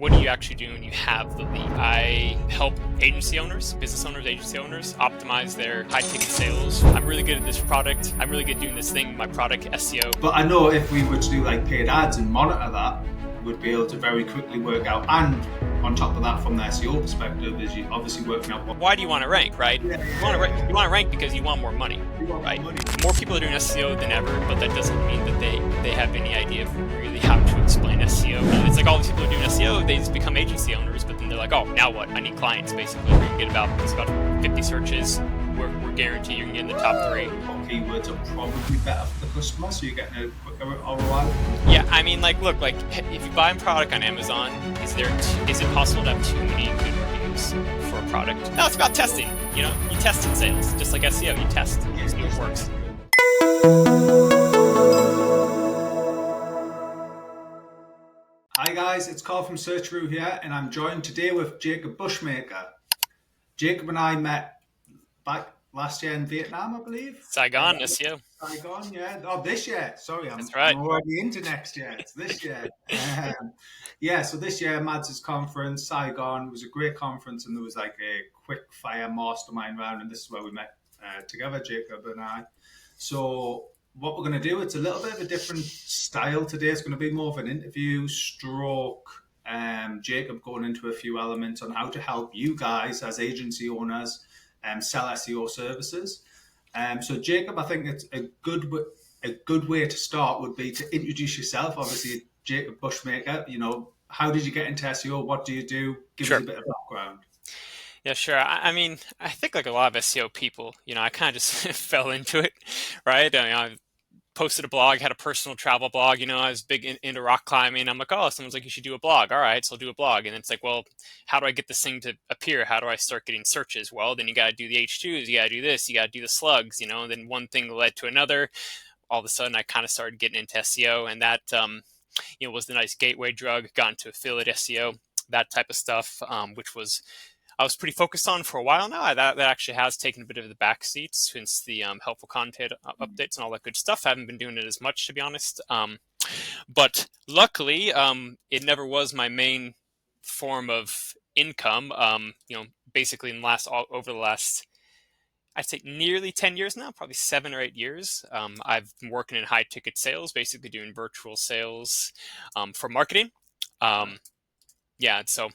What do you actually do when you have the lead? I help agency owners, business owners, agency owners optimize their high ticket sales. I'm really good at this product. I'm really good at doing this thing, my product SEO. But I know if we were to do like paid ads and monitor that, we'd be able to very quickly work out. And on top of that, from the SEO perspective, is you obviously working out why do you want to rank, right? Yeah. You want to rank because you want more money, right? More people are doing SEO than ever, but that doesn't mean that they have any idea of really how to explain SEO. It's like all these people are doing SEO, they just become agency owners, but then they're like, oh, now what? I need clients, basically. We're going to get about 50 searches. We're guaranteed you're going to get in the top 3. What keywords are probably better for the customer, so you're getting a quicker ROI? Yeah, I mean, like, look, like, if you buy a product on Amazon, is it possible to have too many good reviews for a product? No, it's about testing. You know, you test in sales, just like SEO. You test, you see what works. Hi guys, it's Karl from Searcharoo here, and I'm joined today with Jacob Bushmaker. Jacob and I met back last year in Vietnam, I believe. Saigon, SEO. Saigon, yeah. Oh, this year. Sorry, That's right. I'm already into next year. It's this year. Yeah, so this year, Mads' conference, Saigon, was a great conference, and there was like a quick fire mastermind round, and this is where we met together, Jacob and I. So what we're going to do, it's a little bit of a different style today. It's going to be more of an interview stroke. Jacob going into a few elements on how to help you guys as agency owners sell SEO services. So Jacob, I think it's a good way to start would be to introduce yourself. Obviously, Jacob Bushmaker, you know, how did you get into SEO? What do you do? Give us a bit of background. Yeah, sure. I mean, I think like a lot of SEO people, you know, I kind of just fell into it, right? I mean, I posted a blog, had a personal travel blog, you know, I was big into rock climbing. I'm like, oh, someone's like, you should do a blog. All right, so I'll do a blog. And it's like, well, how do I get this thing to appear? How do I start getting searches? Well, then you got to do the H2s, you got to do this, you got to do the slugs, you know, and then one thing led to another. All of a sudden, I kind of started getting into SEO, and that, you know, was the nice gateway drug, got into affiliate SEO, that type of stuff, which was I was pretty focused on for a while now. That actually has taken a bit of the backseat since the helpful content updates and all that good stuff. I haven't been doing it as much, to be honest. But luckily, it never was my main form of income. You know, basically over the last, I'd say nearly 10 years now, probably 7 or 8 years. I've been working in high ticket sales, basically doing virtual sales for marketing. Yeah, so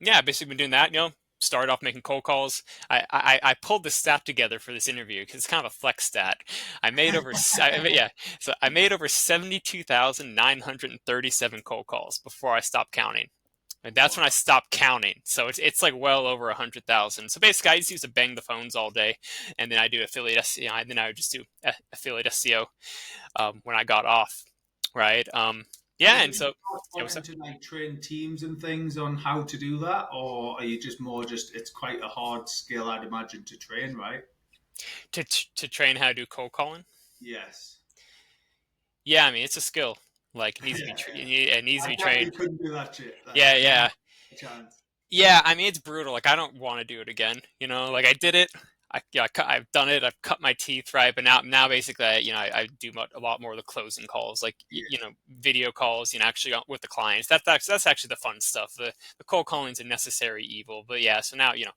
yeah, basically been doing that, you know, started off making cold calls. I pulled this stat together for this interview because it's kind of a flex stat. I made over, I made over 72,937 cold calls before I stopped counting. And that's when I stopped counting. So it's like well over 100,000. So basically, I just used to bang the phones all day, and then I do affiliate SEO, and then I would just do affiliate SEO when I got off, right? Yeah, and so to like train teams and things on how to do that, or are you just more it's quite a hard skill, I'd imagine, to train, right? To train how to do cold calling. Yes. Yeah, I mean it's a skill. Like it needs to be it needs to be trained. Couldn't do that shit. Yeah. Chance. Yeah, I mean it's brutal. Like I don't want to do it again. You know, like I did it. I've done it. I've cut my teeth, right? But now basically, I do a lot more of the closing calls, like you know, video calls. You know, actually with the clients. That's actually the fun stuff. The cold calling is a necessary evil. But yeah, so now you know,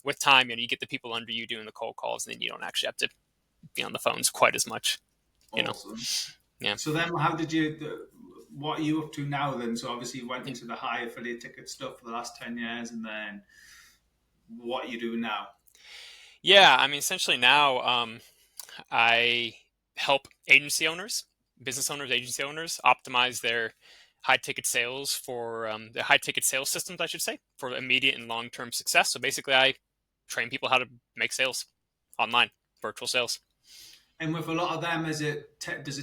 with time, you know, you get the people under you doing the cold calls, and then you don't actually have to be on the phones quite as much. You awesome. know. Yeah. So then, what are you up to now then? So obviously, you went into the high affiliate ticket stuff for the last 10 years, and then what are you doing now? Yeah, I mean, essentially now I help agency owners, business owners, agency owners optimize their high ticket sales for the high ticket sales systems, I should say, for immediate and long term success. So basically, I train people how to make sales online, virtual sales. And with a lot of them, does it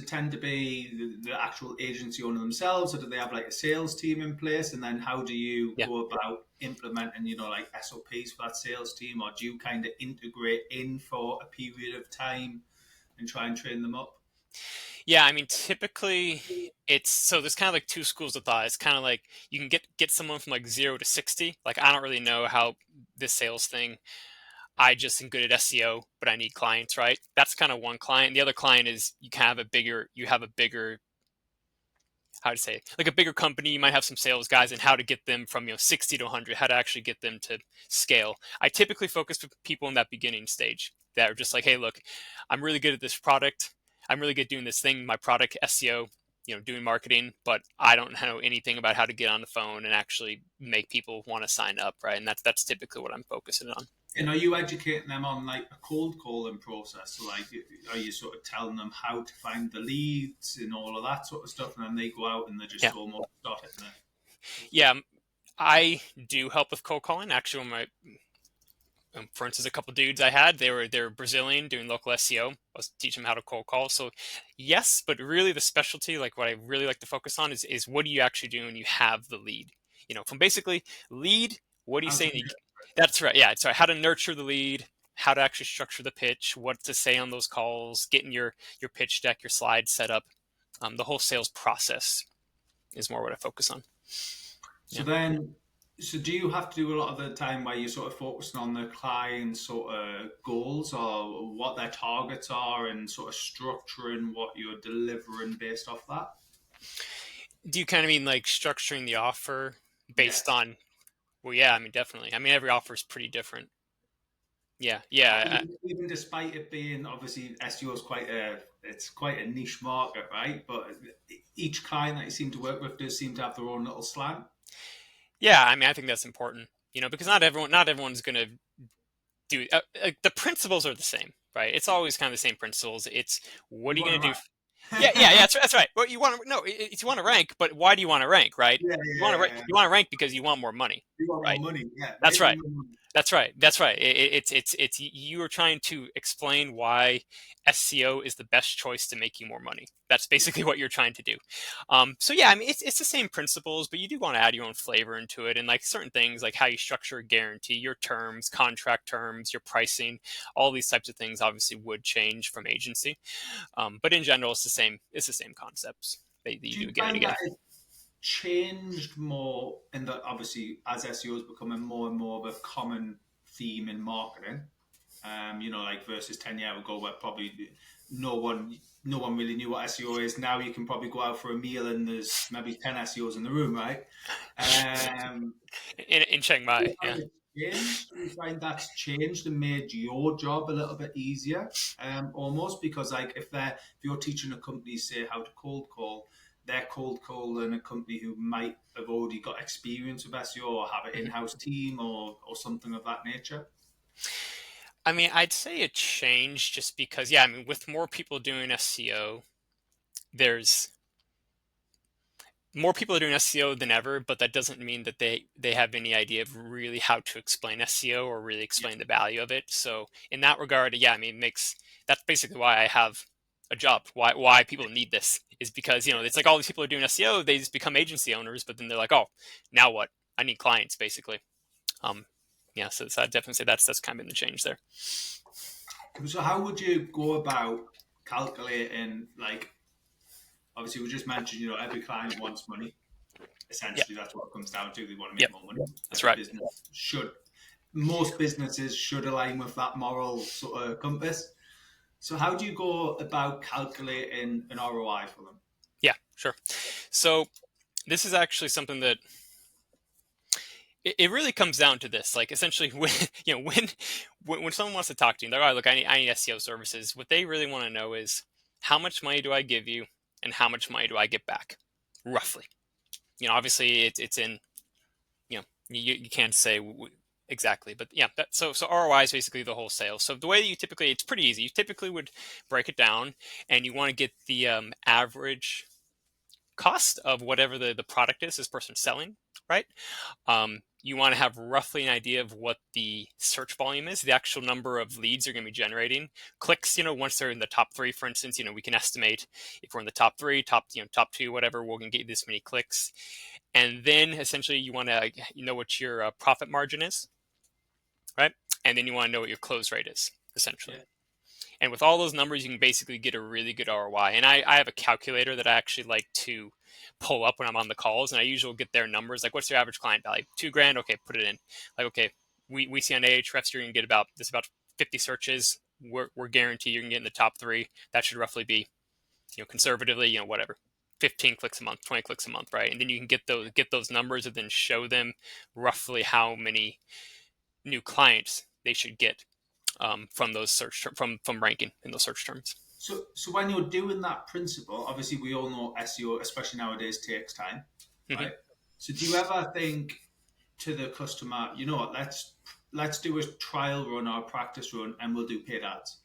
tend to be the actual agency owner themselves, or do they have like a sales team in place? And then how do you go about implementing, you know, like SOPs for that sales team, or do you kind of integrate in for a period of time and try and train them up? Yeah, I mean, typically there's kind of like two schools of thought. It's kind of like you can get someone from like 0 to 60. Like I don't really know how this sales thing. I just am good at SEO, but I need clients, right? That's kind of one client. The other client is you have a bigger, how to say it, like a bigger company, you might have some sales guys and how to get them from 60 to 100, how to actually get them to scale. I typically focus with people in that beginning stage that are just like, hey, look, I'm really good at this product. I'm really good doing this thing, my product SEO, doing marketing, but I don't know anything about how to get on the phone and actually make people want to sign up, right? And that's typically what I'm focusing on. Yeah. And are you educating them on like a cold calling process? So like, are you sort of telling them how to find the leads and all of that sort of stuff, and then they go out and they just Yeah. almost start hitting the stuff? Yeah. I do help with cold calling. Actually, for instance, a couple dudes I had, they were Brazilian doing local SEO. I was teaching them how to cold call. So yes, but really the specialty, like what I really like to focus on is what do you actually do when you have the lead? From basically lead, what do you How say? to get That's right. Yeah. It's right. How to nurture the lead, how to actually structure the pitch, what to say on those calls, getting your pitch deck, your slides set up. The whole sales process is more what I focus on. So Yeah. then, so do you have to do a lot of the time where you're sort of focusing on the client's sort of goals or what their targets are and sort of structuring what you're delivering based off that? Do you kind of mean like structuring the offer based Yes. on? Well, yeah, I mean, definitely. I mean, every offer is pretty different. Yeah, yeah, Even despite it being obviously SEO is quite a niche market, right? But each client that you seem to work with does seem to have their own little slant. yeah. I mean, I think that's important, because not everyone's going to do. The principles are the same, right? It's always kind of the same principles. It's what You are you want going to to do? rank. Yeah, yeah, yeah. That's right. Well, you want to no, you want to rank, but why do you want to rank, right? Yeah, You want to rank. yeah. You want to rank because you want more money, You want more right? money. Yeah, That's making right. more money. That's right. That's right. It's you are trying to explain why SEO is the best choice to make you more money. That's Yeah. basically what you're trying to do. So yeah, I mean it's the same principles, but you do want to add your own flavor into it, and like certain things like how you structure a guarantee, your terms, contract terms, your pricing, all these types of things obviously would change from agency. But in general, it's the same. It's the same concepts that you Do do you again and find again. that it's changed more in that obviously as SEO is becoming more and more of a common theme in marketing? Like versus 10 years ago, where probably no one no one really knew what SEO is. Now you can probably go out for a meal and there's maybe 10 SEOs in the room, right? Um, In Chiang do you Mai, yeah. find it's changed? Do you find that's changed and made your job a little bit easier? Almost because like if you're teaching a company say how to cold call, they're cold calling a company who might have already got experience with SEO or have an Mhm. in-house team or something of that nature. I mean, I'd say it changed just because, yeah, I mean, with more people doing SEO, there's more people are doing SEO than ever, but that doesn't mean that they have any idea of really how to explain SEO or really Yeah. explain the value of it. So in that regard, yeah, I mean, that's basically why I have a job. Why people need this is because it's like all these people are doing SEO, they just become agency owners, but then they're like, oh, now what? I need clients, basically. Um, yeah, so I'd definitely say that's kind of been the change there. So how would you go about calculating like obviously we just mentioned, every client wants money. Yeah, Essentially that's what it comes down to. They want to yep, make more money. that's Every right. business should most businesses should align with that moral sort of compass. So how do you go about calculating an ROI for them? Yeah, sure. So this is actually something that it really comes down to this. Like essentially, when when someone wants to talk to you, they're like, "Oh, look, I need SEO services." What they really want to know is how much money do I give you, and how much money do I get back, roughly. Obviously, it's in you can't say exactly, but yeah. So ROI is basically the whole sale. So the way you typically, it's pretty easy. You typically would break it down, and you want to get the average cost of whatever the product is this person's selling, right? You want to have roughly an idea of what the search volume is, the actual number of leads you're going to be generating. Clicks, once they're in the top three, for instance, we can estimate if we're in the top three, top two, whatever, we're going to get this many clicks. And then essentially you want to know what your profit margin is, right? And then you want to know what your close rate is, essentially. Yeah. And with all those numbers, you can basically get a really good ROI. And I have a calculator that I actually like to pull up when I'm on the calls, and I usually get their numbers. Like, what's your average client value? 2 grand. Okay, put it in. Like, okay, we see on Ahrefs you're gonna get about 50 searches. We're guaranteed you're gonna get in the top three. That should roughly be, conservatively, whatever, 15 clicks a month, 20 clicks a month, right? And then you can get those numbers and then show them roughly how many new clients they should get from those from ranking in those search terms. So when you're doing that principle, obviously we all know SEO, especially nowadays, takes time, Hmm. right? So do you ever think to the customer, you know what, let's do a trial run or a practice run, and we'll do paid ads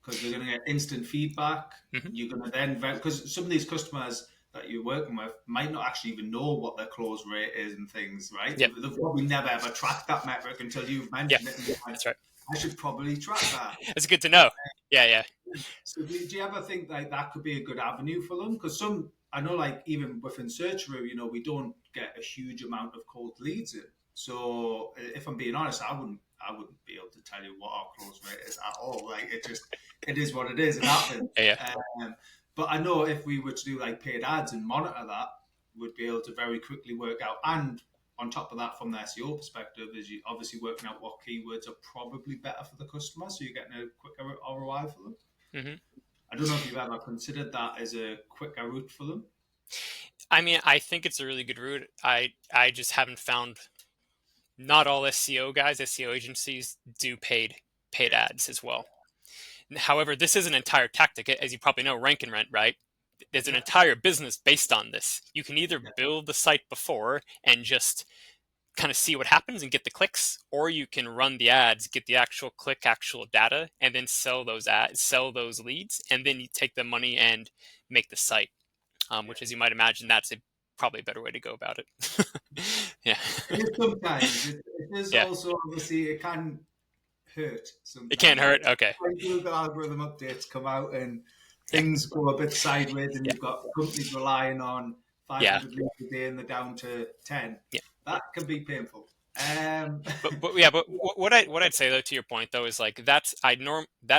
because they're going to get instant feedback. Hmm. You're going to then, because some of these customers that you're working with might not actually even know what their close rate is and things, right? Yep. They've probably never ever tracked that metric until you've Yeah, mentioned it, and you're like, that's right. I should probably track that. That's good to know. Yeah, yeah. So do you ever think like that could be a good avenue for them? Because some, I know, like even within Searcharoo, we don't get a huge amount of cold leads in. So if I'm being honest, I wouldn't be able to tell you what our close rate is at all. Like it is what it is. It happens. Yeah, yeah. But I know if we were to do like paid ads and monitor that, we'd be able to very quickly work out. And on top of that, from the SEO perspective, is you obviously working out what keywords are probably better for the customer, so you're getting a quicker ROI for them. Hmm. I don't know if you've ever considered that as a quicker route for them. I mean, I think it's a really good route. I just haven't found, not all SEO guys, SEO agencies do paid ads as well. However, this is an entire tactic, as you probably know, rank and rent, right? There's an Yeah, entire business based on this. You can either yeah, build the site before and just kind of see what happens and get the clicks, or you can run the ads, get the actual click, actual data, and then sell those ads, sell those leads, and then you take the money and make the site. yeah. Which, as you might imagine, that's probably a better way to go about it. Yeah, It is sometimes. It is yeah. also, obviously, it can hurt It can't sometimes. Like hurt. Okay. when Google algorithm updates come out and Yeah, things go a bit sideways, and yeah, you've got companies relying on yeah, 500 leads a day and they're down to 10. yeah. That can be painful. Um, But yeah, but what I'd say though, to your point though, is like that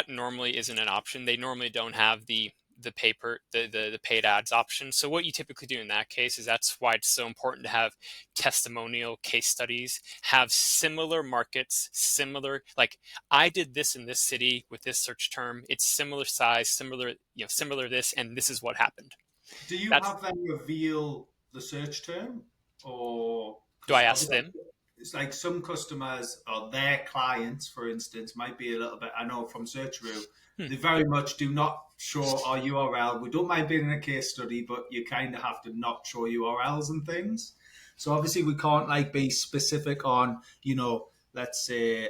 normally isn't an option. They normally don't have the paper the paid ads option. So what you typically do in that case is, that's why it's so important to have testimonial case studies, have similar markets, similar, like, I did this in this city with this search term. It's similar size, similar, similar this, and this is what happened. do you That's, have them reveal the search term, or do I because ask obviously them? it's like some customers or their clients, for instance, might be a little bit. I know from Searcharoo, Hmm. they very much do not show our URL. We don't mind being in a case study, but you kind of have to not show URLs and things. So obviously we can't like be specific on, let's say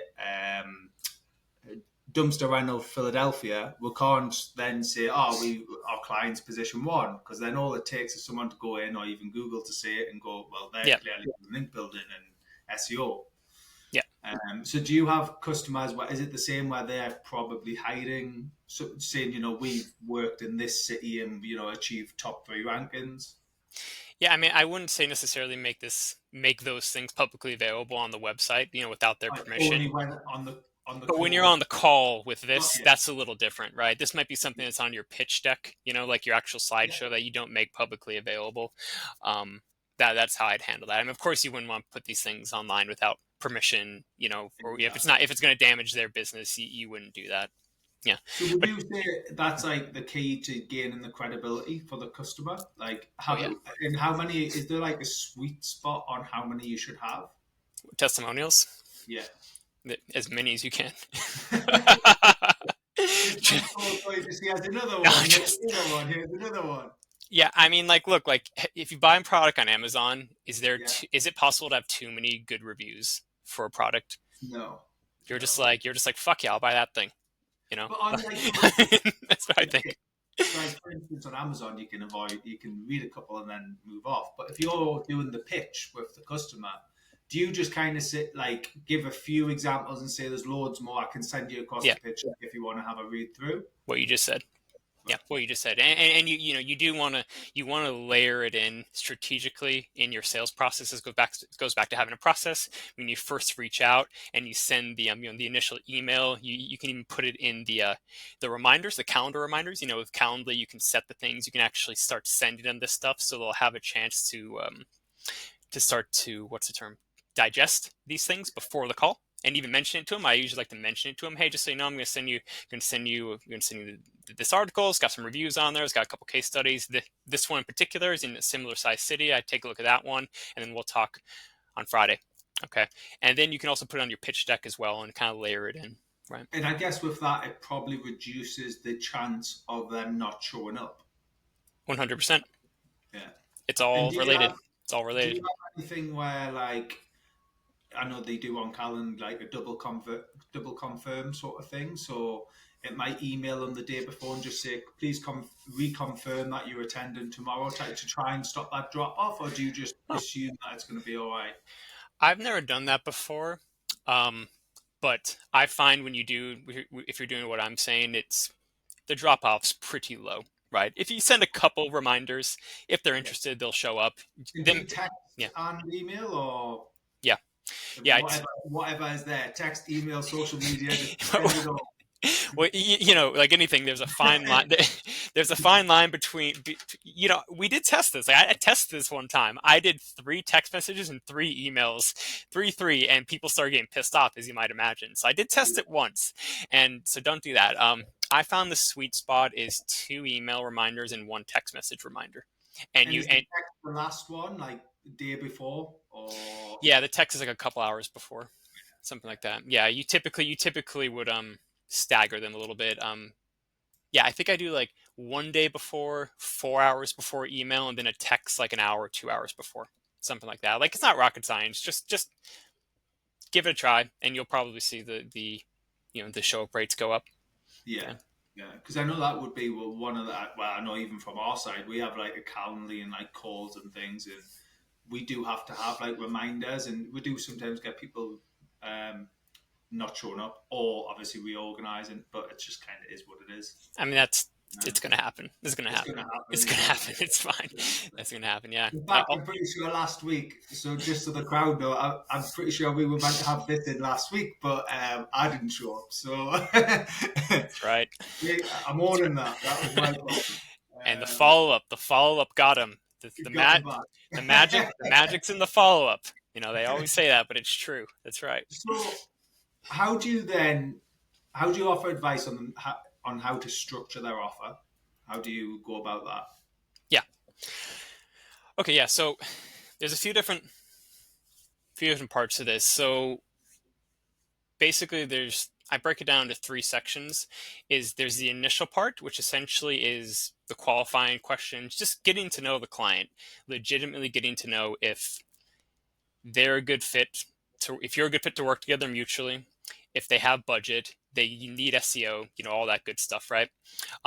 dumpster rental Philadelphia. We can't then say, oh, our client's position one, because then all it takes is someone to go in or even Google to say it and go, well, they're Yeah, clearly link building and SEO. yeah. So do you have customers where is it the same where they're probably hiding, saying, we've worked in this city and, achieved top 3 rankings? Yeah, I mean, I wouldn't say necessarily make those things publicly available on the website, without their Like only permission. when on the But when you're call. on the call with Oh, this, yeah, that's a little different, right? This might be something that's on your pitch deck, like your actual yeah, slideshow that you don't make publicly available. That's how I'd handle that. I mean, of course, you wouldn't want to put these things online without permission, or exactly. if it's going to damage their business, you wouldn't do that. Yeah, So would but you say that's like the key to gaining the credibility for the customer? Like oh yeah, how many, is there like a sweet spot on how many you should have? testimonials, Yeah. as many as you can. This one's so great to see. Here's another No, one. Here's just another one. Here's another one. Yeah, I mean, like, look, like, if you buy a product on Amazon, Yeah. is it possible to have too many good reviews for a product? No. You're just No. like, fuck yeah, I'll buy that thing. You know, But on like, for instance, that's what I think. like for instance on Amazon, you can read a couple and then move off. But if you're doing the pitch with the customer, do you just kind of give a few examples and say there's loads more? I can send you across Yeah, the pitch if you want to have a read through. what you just said. Yeah, Right. what you just said, and you do want to layer it in strategically in your sales processes. Goes back to having a process. When you first reach out and you send the initial email, you can even put it in the reminders, the calendar reminders. With Calendly, you can set the things. You can actually start sending them this stuff, so they'll have a chance to start to, what's the term, digest these things before the call. and even mention it to them. I usually like to mention it to them. Hey, just so you know, I'm going to send you this article. It's got some reviews on there. It's got a couple case studies. This one in particular is in a similar size city. I take a look at that one, and then we'll talk on Friday. Okay, and then you can also put it on your pitch deck as well and kind of layer it in. Right. And I guess with that, it probably reduces the chance of them not showing up. 100%. Yeah. It's And all related. It's all do related. you have anything where like I know they do on Calendar like a double confirm sort of thing. So it might email them the day before and just say, please reconfirm that you're attending tomorrow to try and stop that drop off, or do you just Huh. assume that it's going to be all right? I've never done that before. Um, but I find when you do, if you're doing what I'm saying, it's the drop off's pretty low, right? If you send a couple reminders, if they're Yeah. interested, they'll show up. And do Then, you text yeah, and email or yeah, yeah. whatever is there? Text, email, social media, just send it all. Well, like anything, there's a fine line. There's a fine line between, we did test this. Like, I tested this one time. I did 3 text messages and 3 emails, three, and people started getting pissed off, as you might imagine. So I did test it once, and so don't do that. I found the sweet spot is 2 email reminders and 1 text message reminder. And And is the text the last one like the day before or? yeah, the text is like a couple hours before, something like that. Yeah, you typically would stagger them a little bit. Yeah, I think I do like 1 day before, 4 hours before email, and then a text like an hour or 2 hours before, something like that. Like, it's not rocket science. Just give it a try, and you'll probably see the show up rates go up. Yeah, Okay. yeah, because I know that would be one of the. Well, I know even from our side, we have like a Calendly and like calls and things, and we do have to have like reminders, and we do sometimes get people not showing up, or obviously reorganizing, but it just kind of is what it is. I mean, it's gonna happen. It's gonna It's going happen. to happen It's gonna exactly. happen. It's fine. That's gonna happen. Yeah. In fact, I'm pretty sure last week. So just so the crowd know, I'm pretty sure we were meant to have this in last week, but I didn't show up. So That's right. I'm That's owning right. that. That was my fault. And the follow up got him. You got me back. The magic's in the follow up. They always say that, but it's true. That's right. So how do you then? How do you offer advice on how to structure their offer? How do you go about that? Yeah. Okay. Yeah. So there's a few different parts to this. So basically, I break it down to 3 sections. There's the initial part, which essentially is the qualifying questions, just getting to know the client, legitimately getting to know if they're a good fit if you're a good fit to work together mutually, if they have budget, they need SEO, all that good stuff, right?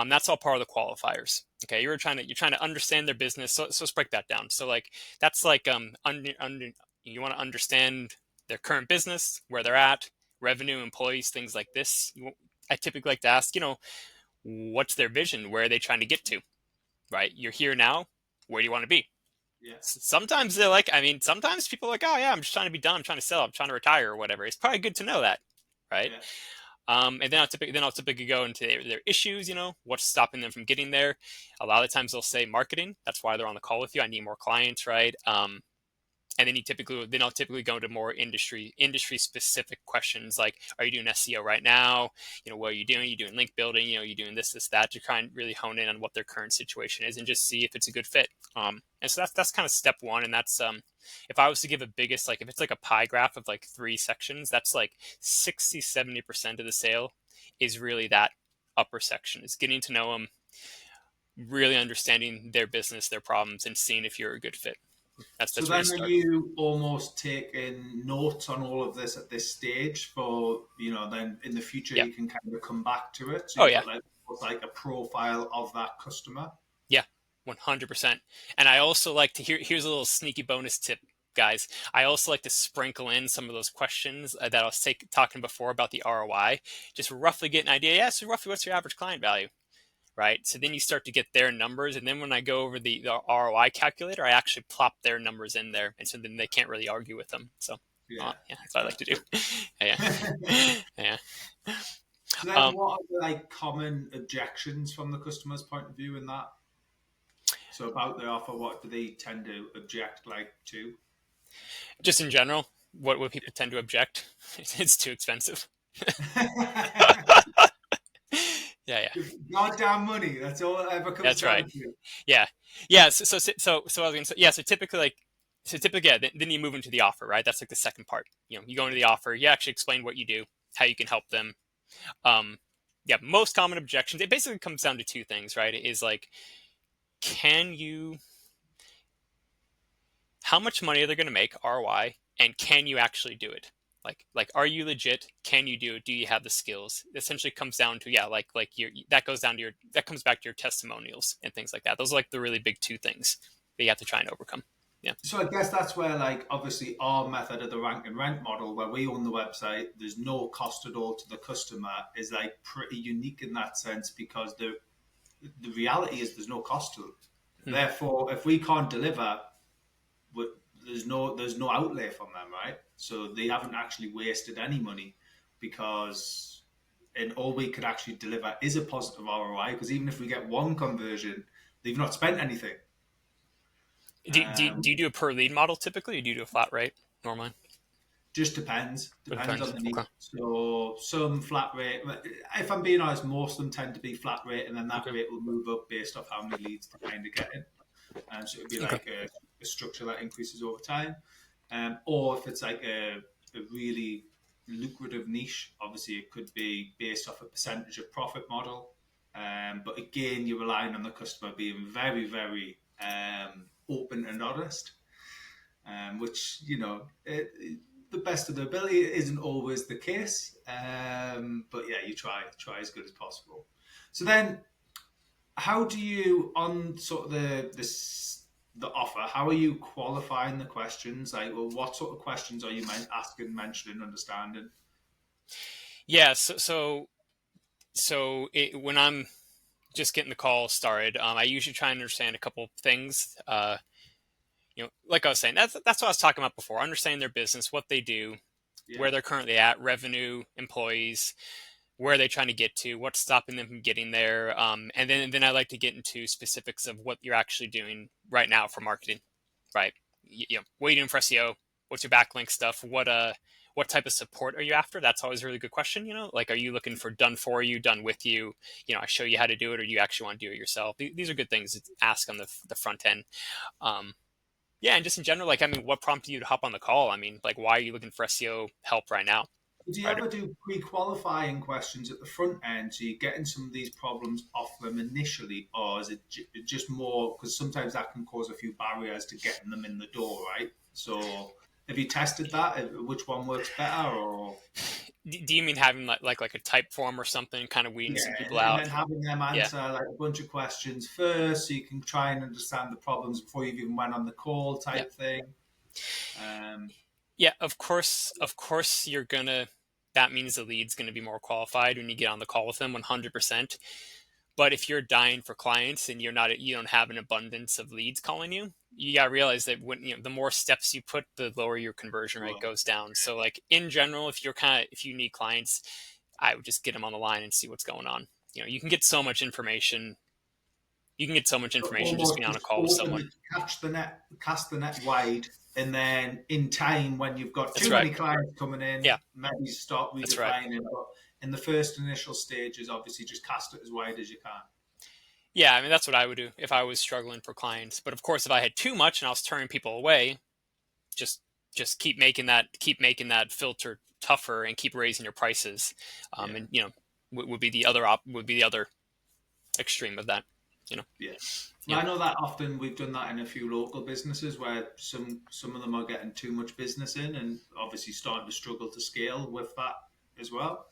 That's all part of the qualifiers. Okay, you're trying to understand their business. So let's break that down. So like that's like you want to understand their current business, where they're at, revenue, employees, things like this. I typically like to ask, what's their vision? Where are they trying to get to? Right? You're here now. Where do you want to be? Yeah, Sometimes they're like, sometimes people are like, oh yeah, I'm just trying to be done. I'm trying to sell. I'm trying to retire or whatever. It's probably good to know that, right? yeah, And then I'll typically go into their issues. What's stopping them from getting there. A lot of times they'll say marketing. That's why they're on the call with you. I need more clients, right? And then I'll typically go into more industry specific questions like, are you doing SEO right now? What are you doing? Are you doing link building? You doing this, that, to try and really hone in on what their current situation is and just see if it's a good fit. And so that's kind of step one. And that's if I was to give a biggest, like if it's like a pie graph of like 3 sections, that's like 60-70% of the sale is really that upper section, is getting to know them, really understanding their business, their problems, and seeing if you're a good fit. So That's where you then are start. you almost taking notes on all of this at this stage for, then in the future Yeah. you can kind of come back to it. So Oh you've yeah. got like a profile of that customer. Yeah. 100%. And I also like to here's a little sneaky bonus tip, guys. I also like to sprinkle in some of those questions that I was talking before about the ROI, just roughly get an idea. Yeah, so roughly what's your average client value? Right. So then you start to get their numbers. And then when I go over the ROI calculator, I actually plop their numbers in there. And so then they can't really argue with them. So Yeah. yeah, that's what I like to do. Yeah. Yeah. So then Um, what are the like common objections from the customer's point of view in that? So about the offer, what do they tend to object like to? just in general. what people tend to object? It's too expensive. Yeah, yeah, Goddamn money. That's all it ever comes that's right. down to. Yeah, yeah. So I was gonna say, yeah. So typically, yeah. Then you move into the offer, right? That's like the second part. You go into the offer. You actually explain what you do, how you can help them. Um, yeah. Most common objections. It basically comes down to two things, right? It is like, can you how much money are they going to make, ROI, and can you actually do it? Like, are you legit? Can you do it? Do you have the skills? It essentially comes down to, yeah, like your that goes down to your that comes back to your testimonials and things like that. Those are like the really big two things that you have to try and overcome. Yeah. So I guess that's where, like, obviously our method of the rank and rent model, where we own the website, there's no cost at all to the customer, is like pretty unique in that sense, because the reality is there's no cost to them. Hmm. Therefore, if we can't deliver, there's no outlay from them, right? So they haven't actually wasted any money, because and all we could actually deliver is a positive ROI. Because even if we get one conversion, they've not spent anything. Do you do a per lead model typically, or do you do a flat rate normally? Just depends. It Depends depends. on the Okay. need. So some flat rate. If I'm being honest, most of them tend to be flat rate, and then that Okay. rate will move up based off how many leads they kind of get in. So it'd be Okay. like a structure that increases over time. Or if it's like a really lucrative niche, obviously it could be based off a percentage of profit model. But again, you're relying on the customer being very, very open and honest, which, the best of the ability isn't always the case. But yeah, you try as good as possible. So then, how do you, on sort of the offer, how are you qualifying the questions? Like, well, what sort of questions are you asking, mentioning, understanding? Yeah. When I'm just getting the call started, I usually try and understand a couple things. Like I was saying, that's what I was talking about before. Understanding their business, what they do, Yeah, where they're currently at, revenue, employees, where they're trying to get to, what's stopping them from getting there, and then I like to get into specifics of what you're actually doing right now for marketing, right? What are you doing for SEO? What's your backlink stuff? What type of support are you after? That's always a really good question. Like, are you looking for done for you, done with you? I show you how to do it, or do you actually want to do it yourself? These are good things to ask on the front end. Um, yeah, and just in general, like, I mean, what prompted you to hop on the call? I mean, like, why are you looking for SEO help right now? do you Right? ever do pre-qualifying questions at the front end, so you're getting some of these problems off them initially, or is it just more, because sometimes that can cause a few barriers to getting them in the door, right? So have you tested that? Which one works better? Or Do you mean having like a type form or something, kind of weeding yeah, some people and out? then having them Yeah, answer like a bunch of questions first, so you can try and understand the problems before you've even went on the call, yeah, type thing. Um, yeah. Of course, you're gonna. That means the lead's gonna be more qualified when you get on the call with them, 100%. But if you're dying for clients and you don't have an abundance of leads calling you, you gotta realize that the more steps you put, the lower your conversion rate well, goes down. So, like, in general, if you need clients, I would just get them on the line and see what's going on. You can get so much information. You can get so much information just almost being on a just call with open someone. the catch the net, cast the net wide, and then in time, when you've got That's too right. many clients coming in, Yeah, maybe start that's right. redefining. But in the first initial stages, obviously, just cast it as wide as you can. Yeah, I mean, that's what I would do if I was struggling for clients. But of course, if I had too much and I was turning people away, just just keep making that filter tougher and keep raising your prices. Yeah, And would be the other extreme of that. You know. yeah. Well, Yeah. I know that often we've done that in a few local businesses where some of them are getting too much business in, and obviously starting to struggle to scale with that as well.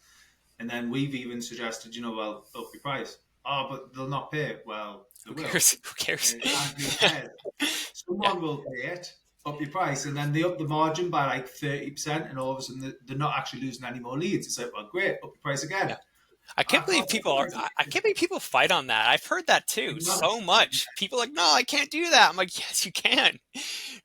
And then we've even suggested, well, up your price. Oh, but they'll not pay it. Well, they Who will. cares? Who cares? As we said, Yeah. someone will pay it, up your price, and then they up the margin by like 30%, and all of a sudden they're not actually losing any more leads. It's like, well, great, up the price again. Yeah. I can't I believe can't people are. I can't believe people fight on that. I've heard that too so much. much. People are like, no, I can't do that. I'm like, yes, you can.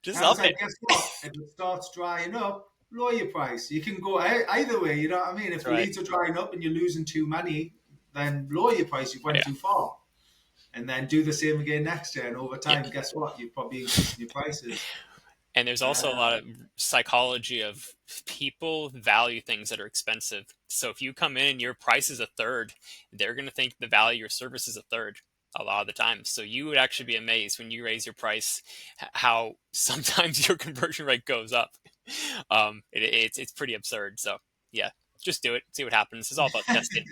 Just I was up like, it. guess what? If it starts drying up, lower your price. You can go either way. You know what I mean? If That's the right. leads are drying up and you're losing too many, then lower your price. You've went Yeah. too far. And then do the same again next year. And over Yeah. time, guess what? You're probably increasing your prices. And there's also a lot of psychology of people value things that are expensive. So if you come in and your price is a third, they're going to think the value of your service is a third a lot of the time. So you would actually be amazed when you raise your price, how sometimes your conversion rate goes up. It's pretty absurd. So yeah, just do it. See what happens. It's all about testing.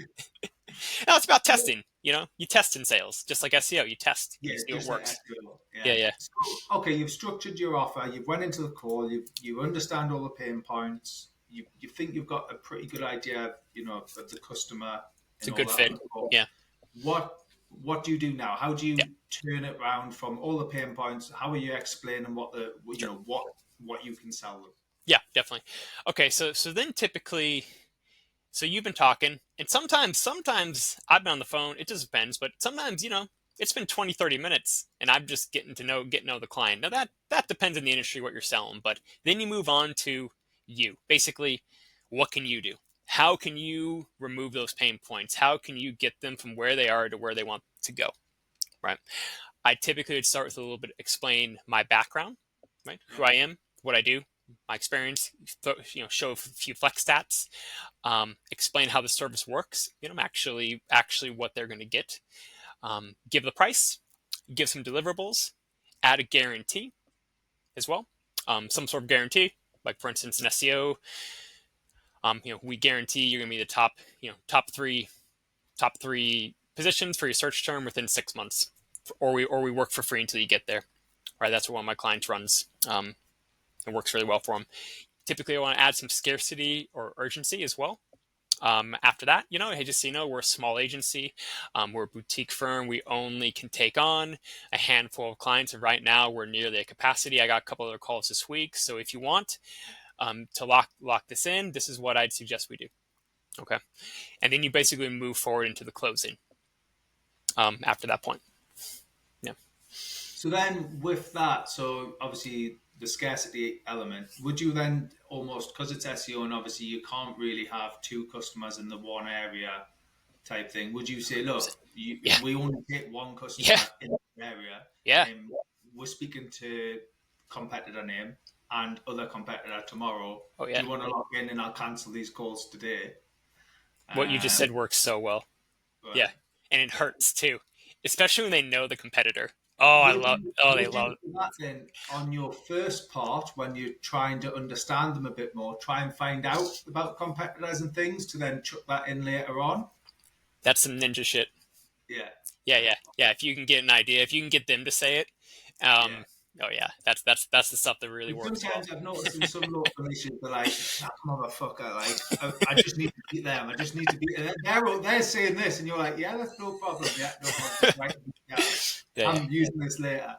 No, it's about testing. You test in sales, just like SEO. You test. You Yeah, see what just like works. SEO. Yeah, Yeah. yeah, So, okay, you've structured your offer. You've went into the call. You understand all the pain points. You think you've got a pretty good idea, of the customer it's and a all good that on fit. the call. Yeah, What do you do now? How do yeah, you turn it around from all the pain points? How are you explaining sure. what you can sell them? Yeah, definitely. Okay, so then typically, so you've been talking, and sometimes I've been on the phone. It just depends, but sometimes it's been 20, 30 minutes, and I'm just getting to know the client. Now that depends on the industry what you're selling, but then you move on to you. Basically, what can you do? How can you remove those pain points? How can you get them from where they are to where they want to go? Right. I typically would start with a little bit, explain my background, right? Who Yeah. I am, what I do, my experience, show a few flex stats, explain how the service works, actually what they're going to get, give the price, give some deliverables, add a guarantee as well, some sort of guarantee, like for instance, an SEO, we guarantee you're going to be the top three positions for your search term within 6 months, or we work for free until you get there. Right, that's what one of my clients runs. It works really well for them. Typically, I want to add some scarcity or urgency as well. After that, hey, just so you know, we're a small agency. We're a boutique firm. We only can take on a handful of clients, and right now we're nearly at capacity. I got a couple other calls this week, so if you want to lock this in, this is what I'd suggest we do. Okay, and then you basically move forward into the closing after that point. Yeah. So then with that, so obviously the scarcity element, would you then almost, because it's SEO and obviously you can't really have two customers in the one area type thing, would you say, look, Yeah. we only take one Yeah. customer in the area Yeah. and we're speaking to competitor name and other competitor tomorrow. Oh Do yeah. you want to lock in and I'll cancel these calls today? What you just Um, said works so well. Yeah, right. and it hurts too, especially when they know the competitor. Oh, I Would love. you Oh, they would you love. do that then on your first part when you're trying to understand them a bit more? Try and find out about competitors and things to then chuck that in later on. That's some ninja shit. Yeah, Yeah, yeah, yeah. If you can get an idea, if you can get them to say it, yeah. um, oh yeah, that's the stuff that really And works well. sometimes I've noticed in some local issues they're like, that motherfucker, like, I just need to beat them. I just need to beat them. They're saying this, and you're like, yeah, that's no problem. Yeah, no problem. Right, yeah, Yeah, yeah, I'm using this later.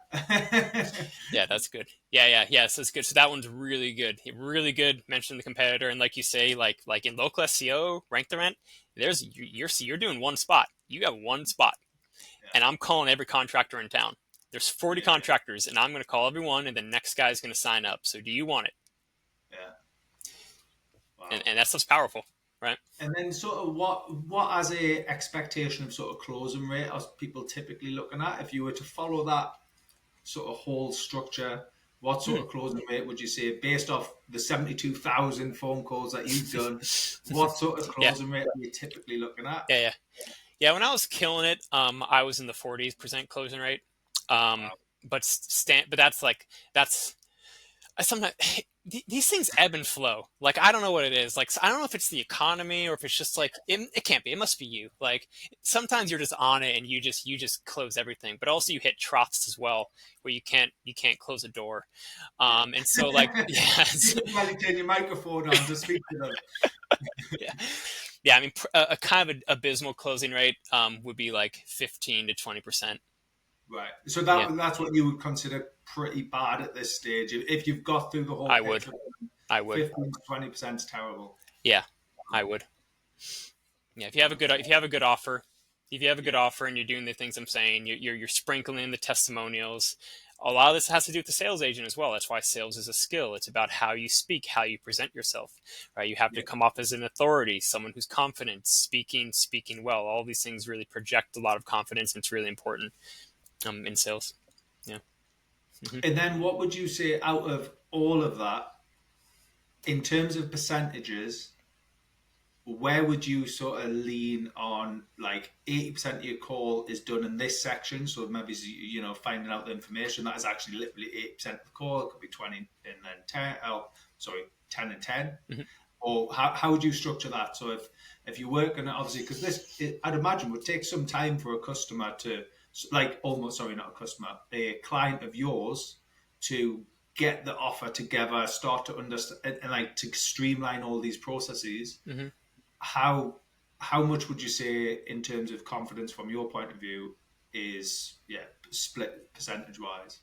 yeah. That's good. Yeah, yeah, yeah. So it's good. So that one's really good. Really good. Mention the competitor, and like you say, like in local SEO, rank the rent. You're doing one spot. You have one spot. And I'm calling every contractor in town. There's 40 Yeah, yeah, contractors, and I'm going to call everyone, and the next guy is going to sign up. So do you want it? yeah. And, Wow. and that stuff's powerful, right? And then sort of what as a expectation of sort of closing rate are people typically looking at? If you were to follow that sort of whole structure, what sort Hmm. of closing rate would you say based off the 72,000 phone calls that you've done? What sort of Yeah, closing rate are you typically looking at? yeah, yeah, yeah. When I was killing it, I was in the 40% closing rate. Um, Wow. but that's sometimes these things ebb and flow. Like I don't know what it is. Like I don't know if it's the economy or if it's just like it can't be. It must be you. Like sometimes you're just on it and you just close everything. But also you hit troughs as well where you can't close a door. And so like Yeah. yeah, You can probably turn your microphone on to speak to them. yeah, yeah. I mean a kind of abysmal closing rate would be like 15 to 20%. Right. So Yeah, that's what you would consider pretty bad at this stage. If you've got through the whole I would. pitch, I would. 15 to 20% is terrible. Yeah, I would. Yeah, if you have a good offer, if you have a good Yeah. offer and you're doing the things I'm saying, you're sprinkling in the testimonials. A lot of this has to do with the sales agent as well. That's why sales is a skill. It's about how you speak, how you present yourself. Right? You have to Yeah. come off as an authority, someone who's confident, speaking well. All these things really project a lot of confidence, and it's really important in sales. Yeah. Hmm. And then what would you say out of all of that, in terms of percentages, where would you sort of lean on, like 80% of your call is done in this section? So maybe, finding out the information that is actually literally 80% of the call. It could be 20 and then 10, oh, sorry, 10 and 10. Hmm. Or how would you structure that? So if you work on it, obviously, because I'd imagine would take some time for a customer to, like, almost, sorry, not a customer, a client of yours to get the offer together, start to understand, and like to streamline all these processes. Hmm. how how much would you say, in terms of confidence from your point of view, is, yeah, split percentage wise?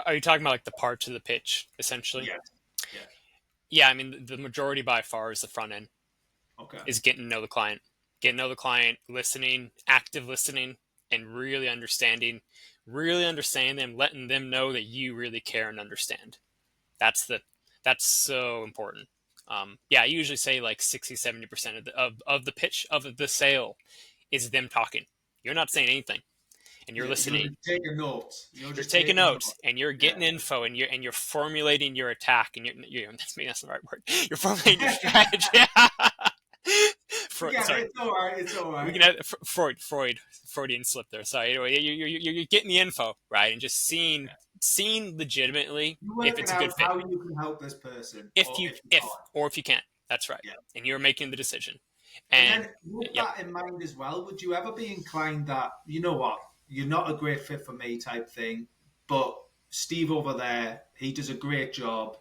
Are you talking about like the parts of the pitch, essentially? Yes. Yeah. Yeah, I mean, the majority by far is the front end, Okay. is getting to know the client, getting to know the client, listening, active listening, and really understanding them, letting them know that you really care and understand. That's the that's so important. Yeah, I usually say like 60-70% of the pitch of the sale is them talking. You're not saying anything, and you're Yeah, you're listening. just taking notes. You're You're just taking taking notes, notes. and you're Yeah. getting info, and you're formulating your attack, and that's the right word. You're formulating your strategy. Yeah, Sorry, it's all right. It's all we right. can have Freudian slip there. Sorry. Anyway, you're getting the info right, and just Yeah. seeing legitimately You're if working it's a good out fit. how you can help this person, If or you if you if can't. or if you can't, that's right, Yeah. and you're making the decision. And And then, with yep, that in mind as well, would you ever be inclined that, you know what, you're not a great fit for me type thing, but Steve over there, he does a great job.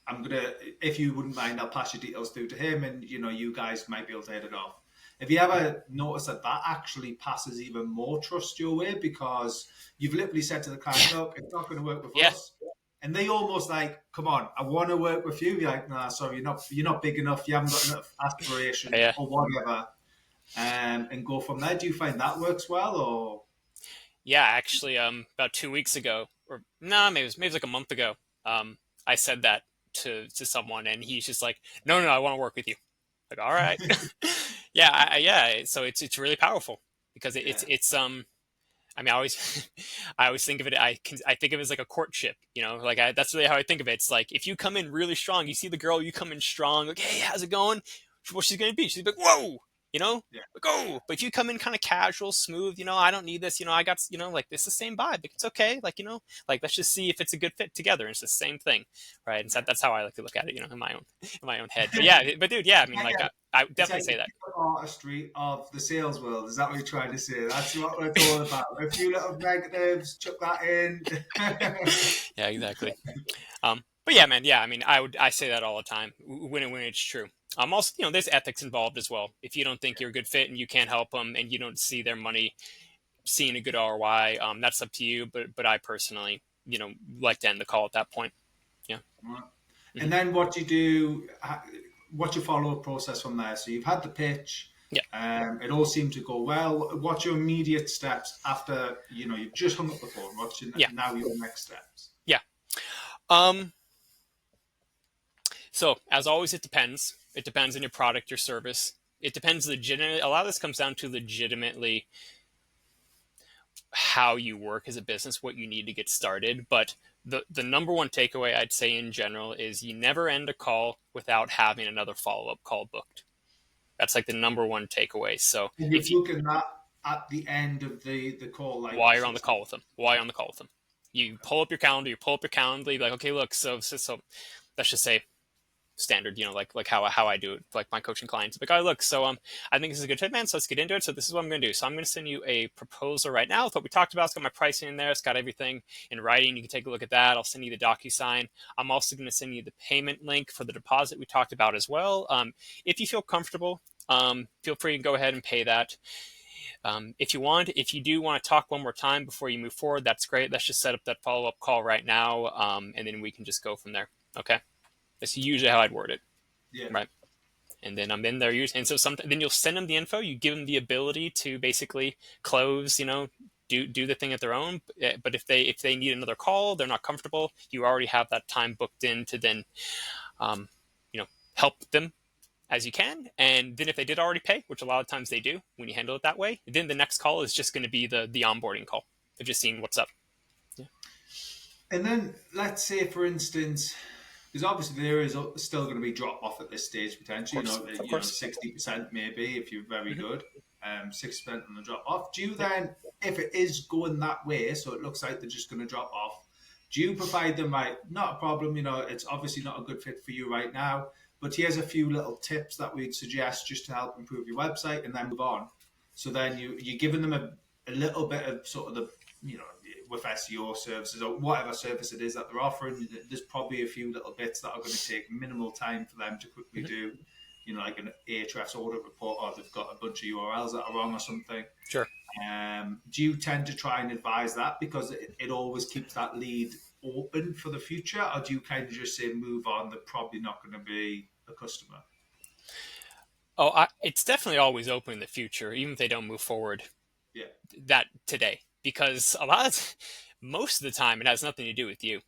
I'm gonna, if you wouldn't mind, I'll pass your details through to him, and you guys might be able to hit it off. Have you ever noticed that that actually passes even more trust your way, because you've literally said to the client, look, it's not going to work with yeah, us, and they almost like, come on, I want to work with you. You're like, nah, sorry, you're not big enough. You haven't got enough aspirations yeah, or whatever, and go from there. Do you find that works well, or? yeah. Actually, about 2 weeks ago, or no, maybe it was like a month ago. I said that to someone, and he's just like, no, I want to work with you. Like, all right, yeah, yeah. So it's really powerful because Yeah, it's. I mean, I always I always think of it. I think of it as like a courtship. Like that's really how I think of it. It's like if you come in really strong, you see the girl, you come in strong, like, hey, how's it going? What she's gonna be? She's like, whoa, yeah, like, oh. But if you come in kind of casual, smooth, I don't need this. I got, like it's the same vibe. Like, it's okay. Like let's just see if it's a good fit together. And it's the same thing, right? And so yeah. that's how I like to look at it, in my own head. But yeah, but dude, yeah, I mean, Like like a, I would it's definitely like say the that. pure artistry of the sales world. Is that what you're trying to say? That's what it's all about. A few little negatives, chuck that in. Yeah, exactly. But yeah, man. Yeah, I mean, I say that all the time when it's true. Also, there's ethics involved as well. If you don't think you're a good fit and you can't help them and you don't see their money seeing a good ROI, that's up to you. But I personally, like to end the call at that point. Yeah. And Hmm. then what do you do? What's your follow up process from there? So you've had the pitch. Yeah. It all seemed to go well. What's your immediate steps after you've just hung up the phone? What's Yeah. now your next steps? Yeah. Um. So as always, it depends. It depends on your product, your service. It depends legitimately. A lot of this comes down to legitimately how you work as a business, what you need to get started. But the number one takeaway I'd say in general is you never end a call without having another follow up call booked. That's like the number one takeaway. So And you're if you booking that at the end of the call, like while you're on so. the call with them, you pull up your calendar. You pull up your calendar. You're like, okay, look, so let's just say standard, like how I do it, like my coaching clients. Like, oh, look, so I think this is a good fit, man. So let's get into it. So this is what I'm going to do. So I'm going to send you a proposal right now with what we talked about. It's got my pricing in there. It's got everything in writing. You can take a look at that. I'll send you the DocuSign. I'm also going to send you the payment link for the deposit we talked about as well. If you feel comfortable, feel free to go ahead and pay that. If you do want to talk one more time before you move forward, that's great. Let's just set up that follow up call right now, and then we can just go from there. Okay. That's usually how I'd word it, Yeah. right? And then I'm in there, and so then you'll send them the info. You give them the ability to basically close, do the thing at their own. But if they need another call, they're not comfortable. You already have that time booked in to then, um, help them as you can. And then if they did already pay, which a lot of times they do, when you handle it that way, then the next call is just going to be the onboarding call of just seeing what's up. Yeah. And then let's say, for instance, because obviously there is still going to be drop off at this stage Of potentially. course, of You know, course. 60% maybe if you're very Hmm. good, 6% on the drop off. Do you Yep. then, if it is going that way, so it looks like they're just going to drop off, do you provide them like not a problem? You know, it's obviously not a good fit for you right now, but here's a few little tips that we'd suggest just to help improve your website, and then move on. So then you're giving them a little bit of sort of the, you know, with SEO services or whatever service it is that they're offering, there's probably a few little bits that are going to take minimal time for them to quickly Hmm. do. You know, like an Ahrefs audit report, or they've got a bunch of URLs that are wrong or something. Sure. Do you tend to try and advise that because it always keeps that lead open for the future, or do you kind of just say move on? They're probably not going to be a customer. Oh, it's definitely always open in the future, even if they don't move forward Yeah, that today, because most of the time it has nothing to do with you.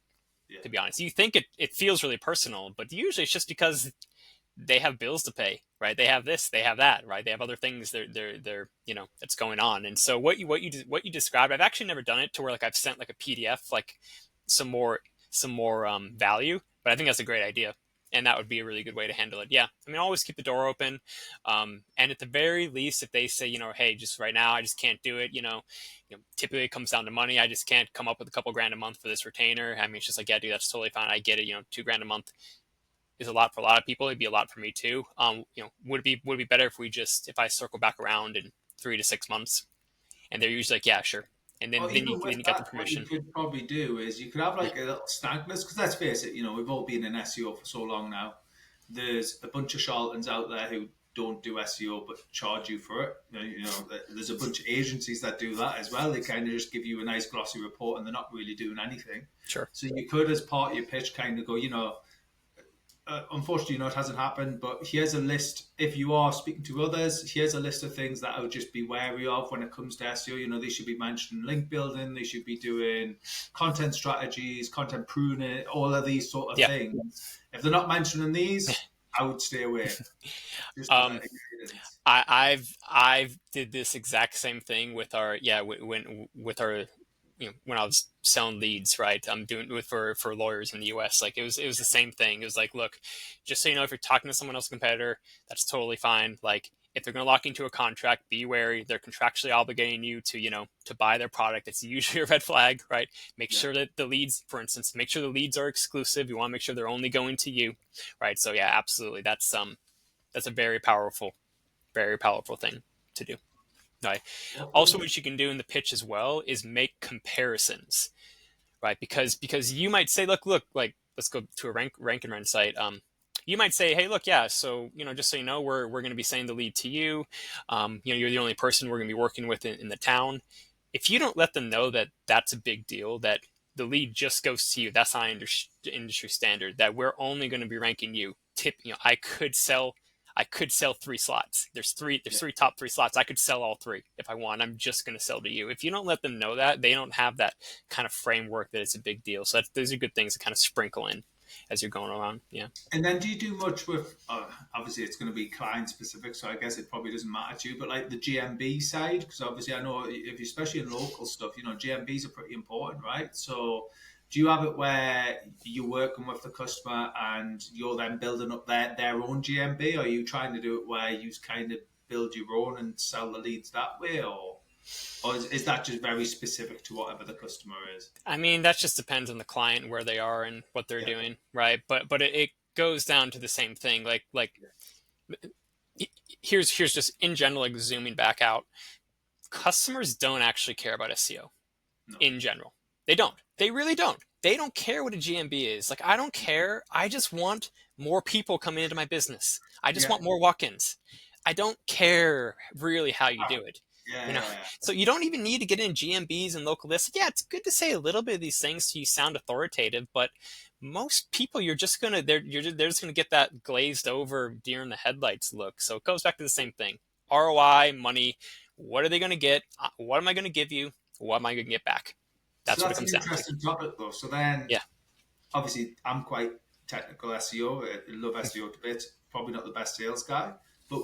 yeah, To be honest, you think it feels really personal, but usually it's just because they have bills to pay, right? They have this, they have that, right? They have other things they're that's going on. And so what you described, I've actually never done it to where like I've sent like a PDF, like some more value, but I think that's a great idea. And that would be a really good way to handle it. Yeah. I mean, always keep the door open. And at the very least, if they say, hey, just right now, I just can't do it, typically it comes down to money. I just can't come up with a couple grand a month for this retainer. I mean, it's just like, yeah, dude, that's totally fine. I get it. 2 grand a month is a lot for a lot of people. It'd be a lot for me too. Would it be better if I circle back around in 3 to 6 months? And they're usually like, yeah, sure. And then or then you even with then you got the that, what you permission. could probably do is you could have Yeah, like a little snag list. Because let's face it, you know, we've all been in SEO for so long now. There's a bunch of charlatans out there who don't do SEO but charge you for it. There's a bunch of agencies that do that as well. They kind of just give you a nice glossy report and they're not really doing anything. sure. So you could, as part of your pitch, kind of go, unfortunately, it hasn't happened, but here's a list. If you are speaking to others, here's a list of things that I would just be wary of when it comes to SEO. They should be mentioning link building, they should be doing content strategies, content pruning, all of these sort of Yeah. things. If they're not mentioning these, I would stay away. Just a Um, bit of guidance. I've did this exact same thing with our when with our when I was selling leads, right? I'm doing it for lawyers in the U.S. Like it was the same thing. It was like, look, just so you know, if you're talking to someone else competitor, that's totally fine. Like if they're going to lock you into a contract, be wary. They're contractually obligating you to buy their product. It's usually a red flag, right? Make Yeah. sure that the leads, for instance, make sure the leads are exclusive. You want to make sure they're only going to you, right? So yeah, absolutely. That's a very powerful thing to do. Right. What Also, was what you can do in the pitch as well is make comparisons, right? Because you might say, look, like let's go to a rank and run site. You might say, hey, look, yeah, so just so you know, we're going to be sending the lead to you. You're the only person we're going to be working with in the town. If you don't let them know that that's a big deal, that the lead just goes to you, that's not industry standard. That we're only going to be ranking you. I could sell 3 slots. There's yeah. top 3 slots. I could sell all 3 if I want. I'm just going to sell to you. If you don't let them know that, they don't have that kind of framework that it's a big deal. So those are good things to kind of sprinkle in as you're going around. Yeah. And then do you do much with, obviously it's going to be client specific, so I guess it probably doesn't matter to you, but like the GMB side, because obviously I know if especially in local stuff, GMBs are pretty important, right? So do you have it where you're working with the customer and you're then building up their own GMB, or are you trying to do it where you kind of build your own and sell the leads that way, or is that just very specific to whatever the customer is? I mean, that just depends on the client, where they are and what they're Yeah, doing, right? But it goes down to the same thing. Like yeah, here's just in general, like zooming back out, customers don't actually care about SEO no, in general. They don't. They really don't. They don't care what a GMB is. Like, I don't care. I just want more people coming into my business. I just yeah, want more walk-ins. I don't care really how you do it. yeah, You know, yeah, so you don't even need to get in GMBs and local lists. Yeah, it's good to say a little bit of these things so you sound authoritative, but most people they're just gonna get that glazed over deer in the headlights look. So it goes back to the same thing. ROI, money, what are they gonna get? What am I gonna give you? What am I gonna get back? So That's what it that's an comes down to. interesting topic, though. So then, Yeah. obviously, I'm quite technical SEO. I love SEO to bits. Probably not the best sales guy, but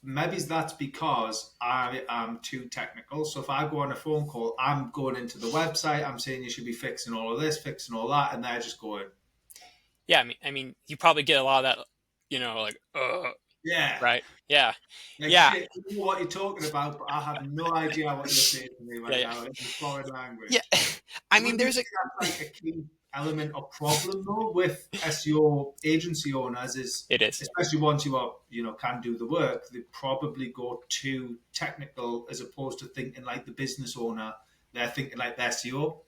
maybe that's because I am too technical. So if I go on a phone call, I'm going into the website, I'm saying you should be fixing all of this, fixing all that, and they're just going, Yeah, I mean, you probably get a lot of that, like, yeah, right? Yeah, like yeah, shit, you know what you're talking about, but I have no idea what you're saying to me yeah, right yeah, now in a foreign yeah. language. I mean, Wouldn't you there's say that's like a key element or problem though with SEO agency owners is it is especially once you are, can do the work, they probably go too technical as opposed to thinking like the business owner. They're thinking like the SEO.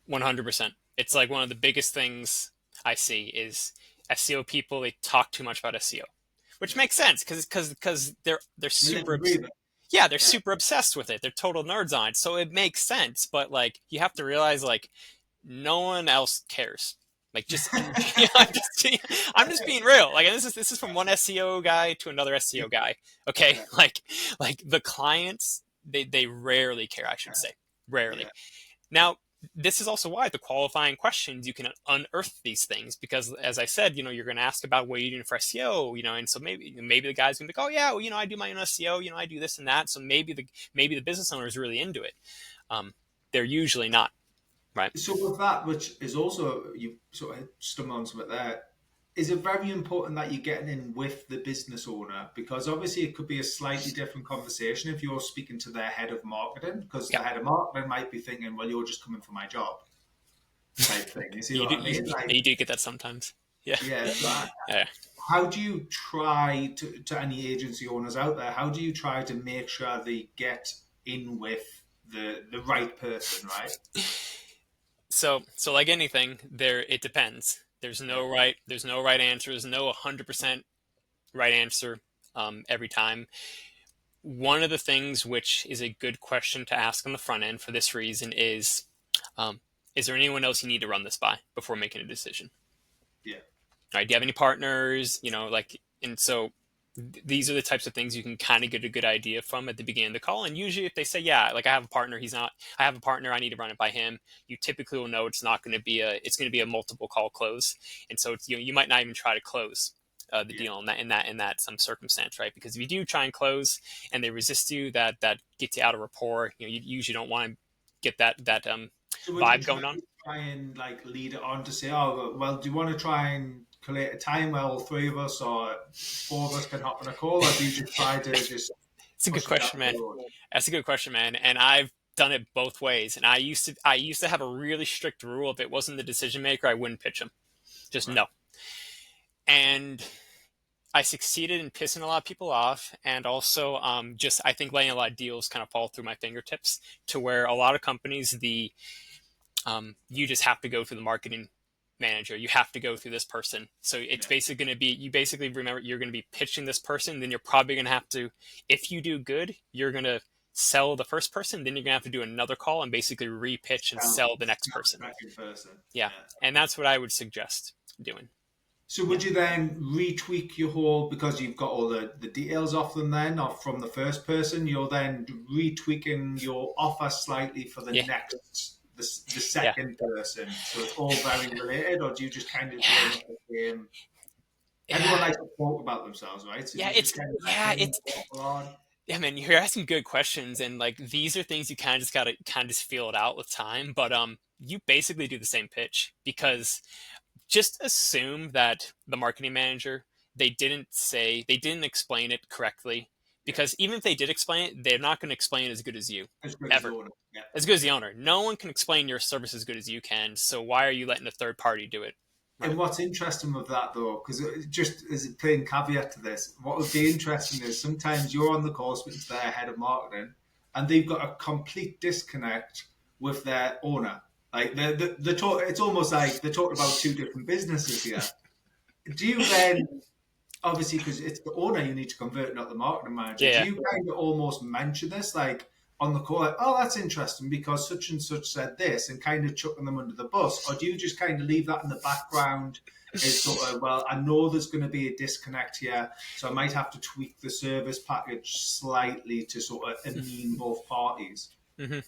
100%. It's like one of the biggest things I see is SEO people. They talk too much about SEO, which Yeah. makes sense because they're They live super and breathe it. yeah, they're Yeah. super obsessed with it. They're total nerds on it, so it makes sense. But like, you have to realize, like, no one else cares. Like, just I'm just being real. Like, and this is from one SEO guy to another SEO guy. Okay, Yeah. like the clients, they rarely care. I should say rarely. Yeah. Now, this is also why the qualifying questions, you can unearth these things, because, as I said, you're going to ask about what you're doing for SEO, and so maybe the guy's going to be like, oh yeah, well, I do my own SEO, I do this and that. So maybe the business owner is really into it. They're usually not, right? So with that, which is also you sort of stumbled on something there, is it very important that you're getting in with the business owner? Because obviously it could be a slightly different conversation if you're speaking to their head of marketing, because the Yeah, head of marketing might be thinking, well, you're just coming for my job type thing. You see you what do I mean? you do get that sometimes. Yeah, Yeah. So yeah. how do you try to any agency owners out there? How do you try to make sure they get in with the right person, right? So like anything, it depends. There's Yeah. no right answer. There's no 100% right answer every time. One of the things which is a good question to ask on the front end for this reason um, is there anyone else you need to run this by before making a decision? Yeah. All right, do you have any partners? And so these are the types of things you can kind of get a good idea from at the beginning of the call. And usually, if they say, "Yeah, like I have a partner, I have a partner, I need to run it by him," you typically will know it's going to be a multiple call close. And so you might not even try to close the Yeah. deal in that some circumstance, right? Because if you do try and close and they resist you, that gets you out of rapport. You usually don't want to get that So would you vibe try, going on. try and like lead it on to say, oh, well, do you want to try and collate a time where all three of us or four of us can hop on a call, or do you just try to just It's a good push them down question, the man. road? That's a good question, man. And I've done it both ways. And I used to have a really strict rule: if it wasn't the decision maker, I wouldn't pitch him. Just Right. no. And I succeeded in pissing a lot of people off, and also just I think letting a lot of deals kind of fall through my fingertips, to where a lot of companies, you just have to go through the marketing manager. You have to go through this person. So it's Yeah. basically going to be, you basically remember, you're going to be pitching this person. Then you're probably going to have to, if you do good, you're going to sell the first person. Then you're going to have to do another call and basically re-pitch and Sell, sell the next sell person. the second person. Yeah. Yeah. And that's what I would suggest doing. So Yeah. would you then retweak your whole because you've got all the details off them then, or from the first person, you're then retweaking your offer slightly for the Yeah. next the Yeah. second person, so it's all very related, or do you just kind of bring Yeah. up the same? Everyone Yeah. likes to talk about themselves, right? So do Yeah. you just kind of like Yeah. bring the offer on? Yeah, man, you're asking good questions, and like, these are things you kind of just gotta kind of just feel it out with time. But you basically do the same pitch, because just assume that the marketing manager, they didn't explain it correctly, Yeah, because even if they did explain it, they're not going to explain it as good as you, as good as the ever. owner. Yeah. As good as the owner. No one can explain your service as good as you can. So why are you letting a third party do it? And Right. what's interesting with that, though, because just as a plain caveat to this, what would be interesting is sometimes you're on the call speaking to their head of marketing, and they've got a complete disconnect with their owner. Like the talk, it's almost like they're talking about two different businesses here. Do you then obviously because it's the owner you need to convert, not the marketing manager? Do Yeah. you kind of almost mention this like on the call, like, oh, that's interesting because such and such said this, and kind of chucking them under the bus, or do you just kind of leave that in the background? As sort of, well, I know there's going to be a disconnect here, so I might have to tweak the service package slightly to sort of mean both parties. hmm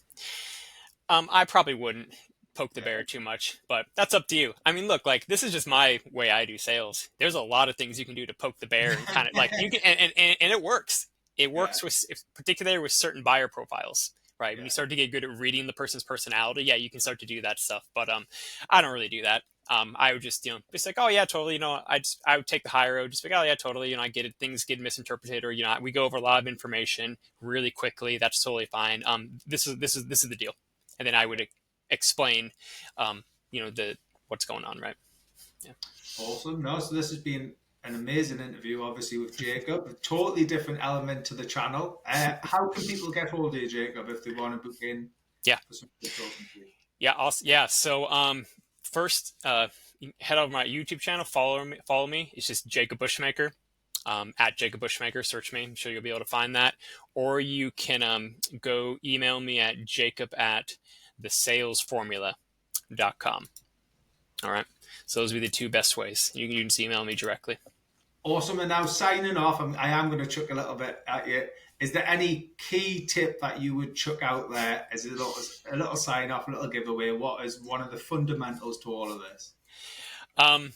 I probably wouldn't poke the Yeah. bear too much, but that's up to you. I mean, look, like this is just my way I do sales. There's a lot of things you can do to poke the bear and kind of like you can, and it works. It Yeah. works with, particularly with certain buyer profiles, right? When you Yeah. start to get good at reading the person's personality, yeah, you can start to do that stuff. But I don't really do that. I would just, just like, oh yeah, totally. I would take the high road, just like, oh yeah, totally. I get it. Things get misinterpreted, or we go over a lot of information really quickly. That's totally fine. This is the deal, and then I would explain, the what's going on, right? Yeah. Awesome. No, so this has been an amazing interview, obviously, with Jacob. A totally different element to the channel. How can people get hold of you, Jacob, if they want to book in Yeah. for some good talking to you? Yeah. Also, yeah. So, first, head over my YouTube channel. Follow me. Follow me. It's just Jacob Bushmaker. At Jacob Bushmaker, search me. I'm sure you'll be able to find that. Or you can go email me at jacob@thesalesformula.com. All right. So those would be the two best ways. You can just email me directly. Awesome. And now signing off, I am going to chuck a little bit at you. Is there any key tip that you would chuck out there as a little sign off, a little giveaway? What is one of the fundamentals to all of this? Um,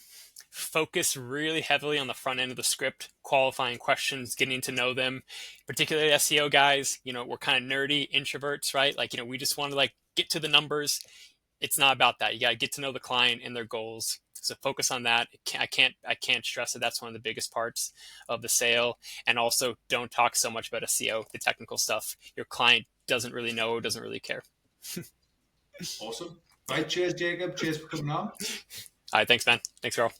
Focus really heavily on the front end of the script, qualifying questions, getting to know them, particularly SEO guys. We're kind of nerdy introverts, right? Like, we just want to like get to the numbers. It's not about that. You got to get to know the client and their goals. So focus on that. I can't stress that that's one of the biggest parts of the sale. And also don't talk so much about SEO, the technical stuff. Your client doesn't really know, doesn't really care. Awesome. Yeah. Right. Cheers, Jacob. Cheers for coming on. All right. Thanks, man. Thanks, Carl.